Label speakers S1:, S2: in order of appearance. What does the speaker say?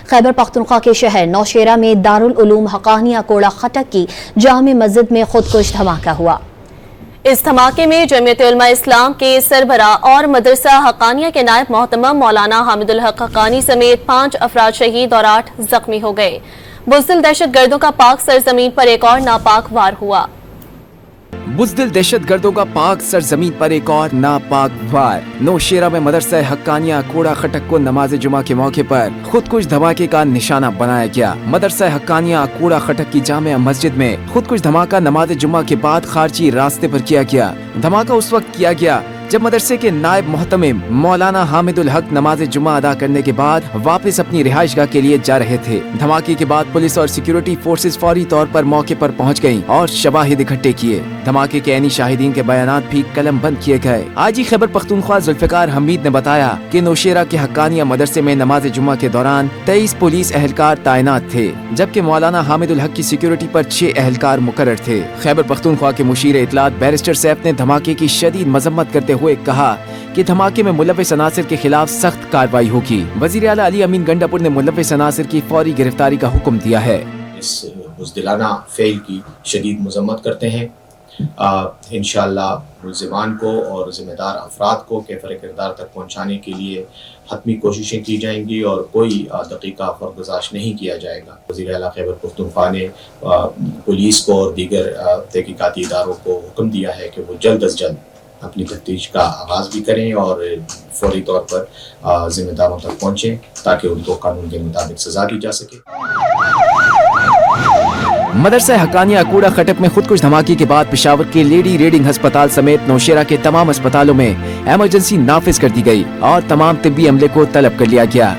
S1: खैबर पख्तूनख्वा के शहर नौशेरा में दारुल उलूम हक्कानिया कोड़ा खटक की जामे मस्जिद में खुदकुश धमाका हुआ। इस धमाके में जमीयत उलमा इस्लाम के सरबरा और मदरसा हक्कानिया के नायब मोहतमम मौलाना हामिदुल हक हक्कानी समेत 5 अफराद शहीद और 8 जख्मी हो गए। बुज़दिल दहशत गर्दों का पाक सरजमीन पर एक और नापाक वार हुआ।
S2: बुज़दिल दहशत गर्दों का पाक सरजमीन पर एक और नापाक वार। नौशेरा में मदरसा हक्कानिया कोड़ा खटक को नमाज जुमा के मौके पर खुदकुश धमाके का निशाना बनाया गया। मदरसा हक्कानिया कोड़ा खटक की जामिया मस्जिद में खुदकुश धमाका नमाज जुमा के बाद खारजी रास्ते पर किया गया। धमाका उस वक्त किया गया जब मदरसे के नायब मोहतमिम मौलाना हामिदुल हक नमाज जुमा अदा करने के बाद वापस अपनी रिहाइशगाह के लिए जा रहे थे। धमाके के बाद पुलिस और सिक्योरिटी फोर्सेस फौरी तौर पर मौके पर पहुंच गईं और शवाहिद इकट्ठे किए। धमाके के ऐनी शाहिदीन के बयानात भी कलम बंद किए गए। आईजी खैबर पख्तूनख्वा जुल्फिकार हमीद ने बताया कि नौशेरा के हक्कानिया मदरसे में नमाज जुमा के दौरान 23 पुलिस एहलकार तैनात थे, जबकि मौलाना हामिदुल हक की सिक्योरिटी पर 6 एहलकार मुकर्रर थे। खैबर पख्तूनख्वा के मुशीर इत्तलात बैरिस्टर सैफ ने धमाके की शदीद मजम्मत करते हुए कहा कि धमाके में मुलव्विस अनासिर के खिलाफ सख्त कार्रवाई होगी। वजीर आला अली अमीन गंडापुर ने मुलव्विस अनासिर की फौरी गिरफ्तारी का हुक्म दिया है।
S3: इस बुज़दिलाना फेल की शदीद मजम्मत करते हैं। इंशाअल्लाह मुल्ज़िमान को और ज़िम्मेदार अफराद को कैफ़र किरदार तक पहुँचाने के लिए हतमी कोशिशें की जाएंगी और कोई दक़ीक़ा फर्गुज़ाश नहीं किया जाएगा। वज़ीर आला खैबर पख्तूनख्वा ने पुलिस को और दीगर तहक़ीक़ाती इदारों को हुक्म दिया है कि वो जल्द अज जल्द अपनी तफ्तीश का आगाज़ भी करें और फौरी तौर पर ज़िम्मेदारों तक पहुँचें ताकि उनको कानून के मुताबिक सज़ा दी जा सके।
S2: मदरसा हक्कानिया कूड़ा खटक में खुदकुश धमाके के बाद पेशावर के लेडी रीडिंग अस्पताल समेत नौशेरा के तमाम अस्पतालों में इमरजेंसी नाफिज कर दी गई और तमाम तिब्बी अमले को तलब कर लिया गया।